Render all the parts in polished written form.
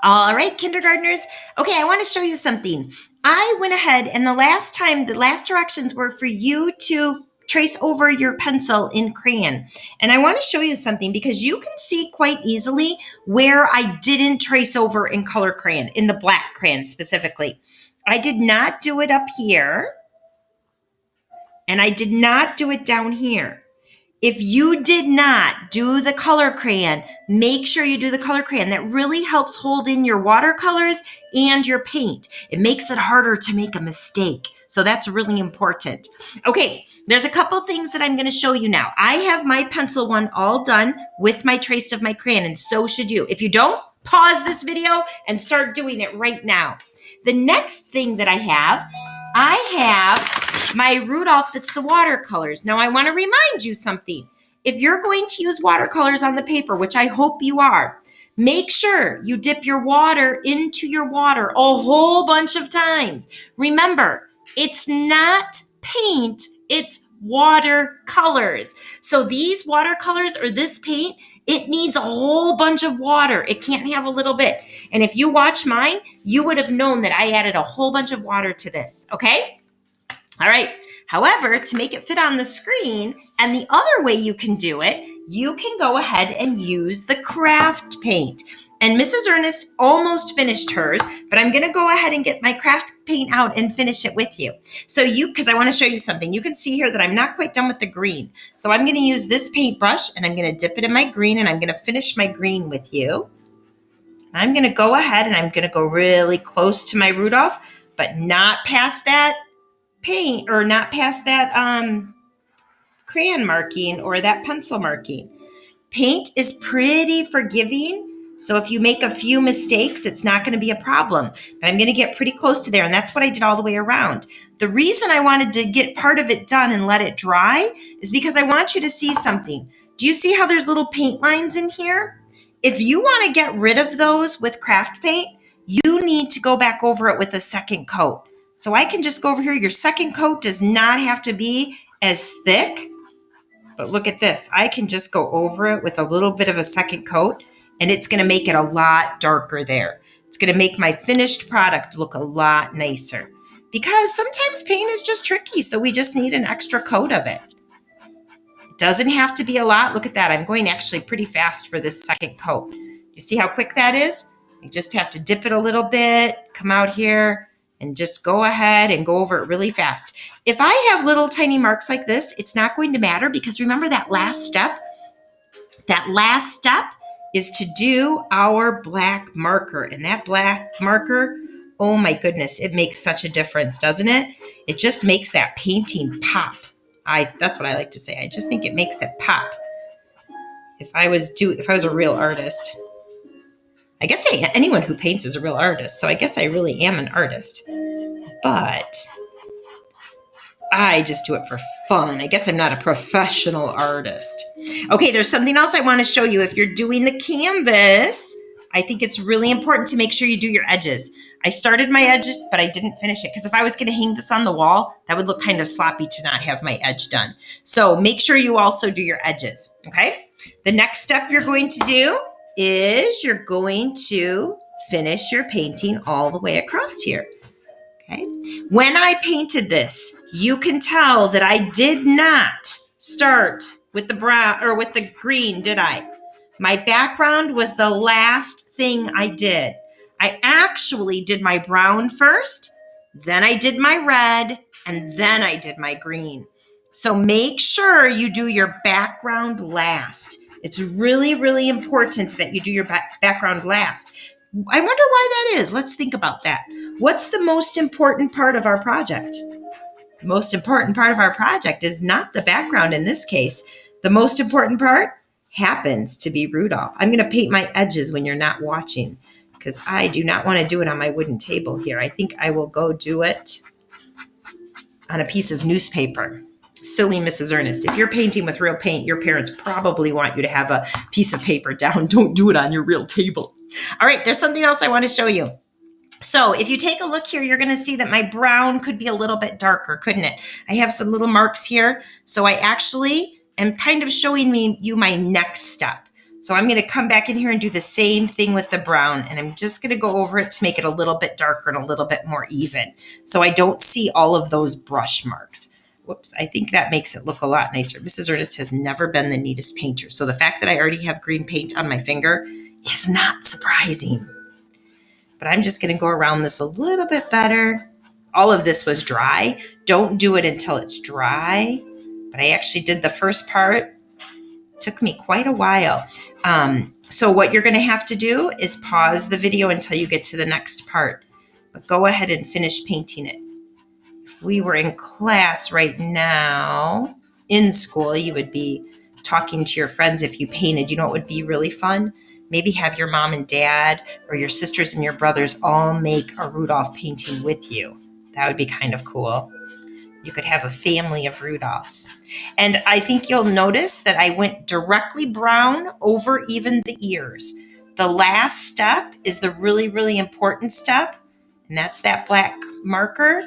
All right, kindergartners. Okay, I want to show you something. I went ahead and the last directions were for you to trace over your pencil in crayon. And I want to show you something because you can see quite easily where I didn't trace over in color crayon, in the black crayon specifically. I did not do it up here, and I did not do it down here. If you did not do the color crayon, make sure you do the color crayon. That really helps hold in your watercolors and your paint. It makes it harder to make a mistake. So that's really important. Okay, there's a couple things that I'm going to show you now. I have my pencil one all done with my trace of my crayon, and so should you. If you don't, pause this video and start doing it right now. The next thing that I have my Rudolph that's the watercolors. Now I want to remind you something. If you're going to use watercolors on the paper, which I hope you are, make sure you dip your water into your water a whole bunch of times. Remember, it's not paint, it's watercolors. So these watercolors or this paint, it needs a whole bunch of water. It can't have a little bit. And if you watch mine, you would have known that I added a whole bunch of water to this, okay? All right. However, to make it fit on the screen, and the other way you can do it, you can go ahead and use the craft paint. And Mrs. Ernest almost finished hers, but I'm going to go ahead and get my craft paint out and finish it with you. So because I want to show you something. You can see here that I'm not quite done with the green. So I'm going to use this paintbrush, and I'm going to dip it in my green, and I'm going to finish my green with you. I'm going to go ahead, and I'm going to go really close to my Rudolph, but not past that paint or not past that crayon marking or that pencil marking. Paint is pretty forgiving. So if you make a few mistakes, it's not going to be a problem. But I'm going to get pretty close to there. And that's what I did all the way around. The reason I wanted to get part of it done and let it dry is because I want you to see something. Do you see how there's little paint lines in here? If you want to get rid of those with craft paint, you need to go back over it with a second coat. So I can just go over here. Your second coat does not have to be as thick. But look at this. I can just go over it with a little bit of a second coat, and it's going to make it a lot darker there. It's going to make my finished product look a lot nicer. Because sometimes paint is just tricky, so we just need an extra coat of it. It doesn't have to be a lot. Look at that. I'm going actually pretty fast for this second coat. You see how quick that is? You just have to dip it a little bit, come out here, and just go ahead and go over it really fast. If I have little tiny marks like this, it's not going to matter because remember that last step? That last step is to do our black marker. And that black marker, oh my goodness, it makes such a difference, doesn't it? It just makes that painting pop. That's what I like to say. I just think it makes it pop. If I was a real artist, I guess anyone who paints is a real artist. So I guess I really am an artist. But I just do it for fun. I guess I'm not a professional artist. Okay, there's something else I want to show you. If you're doing the canvas, I think it's really important to make sure you do your edges. I started my edges, but I didn't finish it because if I was going to hang this on the wall, that would look kind of sloppy to not have my edge done. So make sure you also do your edges, okay? The next step you're going to do is you're going to finish your painting all the way across here. Okay. When I painted this, you can tell that I did not start with the brown or with the green, did I? My background was the last thing I did. I actually did my brown first, then I did my red, and then I did my green. So make sure you do your background last. It's really, really important that you do your background last. I wonder why that is. Let's think about that. What's the most important part of our project? The most important part of our project is not the background in this case. The most important part happens to be Rudolph. I'm going to paint my edges when you're not watching because I do not want to do it on my wooden table here. I think I will go do it on a piece of newspaper. Silly Mrs. Ernest. If you're painting with real paint, your parents probably want you to have a piece of paper down. Don't do it on your real table. All right, there's something else I want to show you. So if you take a look here, you're going to see that my brown could be a little bit darker, couldn't it? I have some little marks here. So I actually am kind of showing you my next step. So I'm going to come back in here and do the same thing with the brown. And I'm just going to go over it to make it a little bit darker and a little bit more even. So I don't see all of those brush marks. Whoops, I think that makes it look a lot nicer. Mrs. Ernest has never been the neatest painter. So the fact that I already have green paint on my finger is not surprising. But I'm just going to go around this a little bit better. All of this was dry. Don't do it until it's dry. But I actually did the first part. Took me quite a while. So what you're going to have to do is pause the video until you get to the next part. But go ahead and finish painting it. If we were in class right now, in school, you would be talking to your friends if you painted. You know what would be really fun? Maybe have your mom and dad or your sisters and your brothers all make a Rudolph painting with you. That would be kind of cool. You could have a family of Rudolphs. And I think you'll notice that I went directly brown over even the ears. The last step is the really, really important step, and that's that black marker.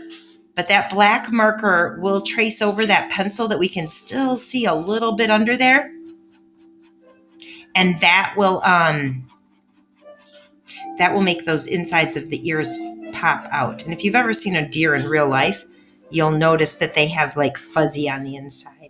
But that black marker will trace over that pencil that we can still see a little bit under there. And that will make those insides of the ears pop out. And if you've ever seen a deer in real life, you'll notice that they have like fuzzy on the inside.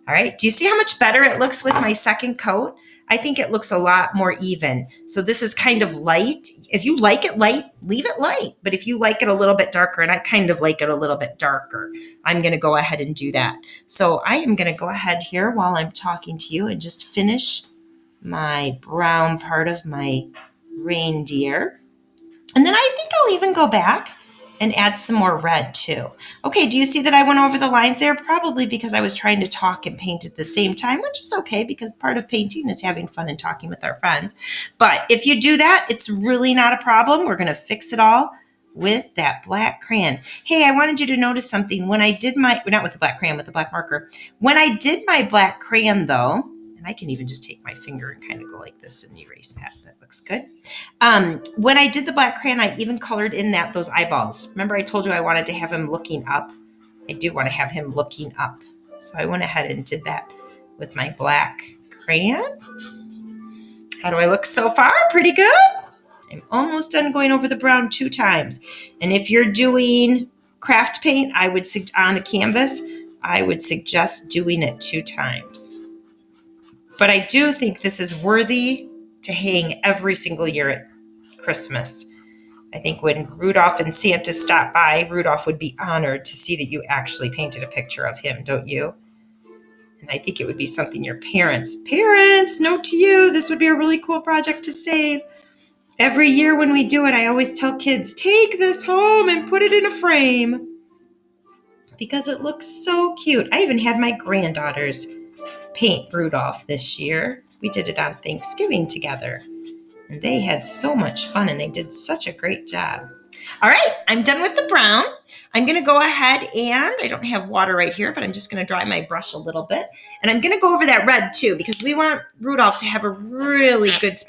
All right. Do you see how much better it looks with my second coat? I think it looks a lot more even. So this is kind of light. If you like it light, leave it light. But if you like it a little bit darker, and I kind of like it a little bit darker, I'm going to go ahead and do that. So I am going to go ahead here while I'm talking to you and just finish my brown part of my reindeer. And then I think I'll even go back and add some more red too. Okay, do you see that I went over the lines there? Probably because I was trying to talk and paint at the same time, which is okay because part of painting is having fun and talking with our friends. But if you do that, it's really not a problem. We're gonna fix it all with that black crayon. Hey, I wanted you to notice something. When I did my, not with the black crayon, with the black marker. When I did my black crayon though, and I can even just take my finger and kind of go like this and erase that. That looks good. When I did the black crayon, I even colored in those eyeballs. Remember I told you I wanted to have him looking up? I do want to have him looking up. So I went ahead and did that with my black crayon. How do I look so far? Pretty good. I'm almost done going over the brown 2 times. And if you're doing craft paint, on a canvas, I would suggest doing it 2 times. But I do think this is worthy to hang every single year at Christmas. I think when Rudolph and Santa stop by, Rudolph would be honored to see that you actually painted a picture of him, don't you? And I think it would be something your parents, note to you, this would be a really cool project to save. Every year when we do it, I always tell kids, take this home and put it in a frame because it looks so cute. I even had my granddaughters paint Rudolph this year. We did it on Thanksgiving together. And they had so much fun and they did such a great job. All right, I'm done with the brown. I'm going to go ahead and I don't have water right here, but I'm just going to dry my brush a little bit. And I'm going to go over that red too because we want Rudolph to have a really good spot.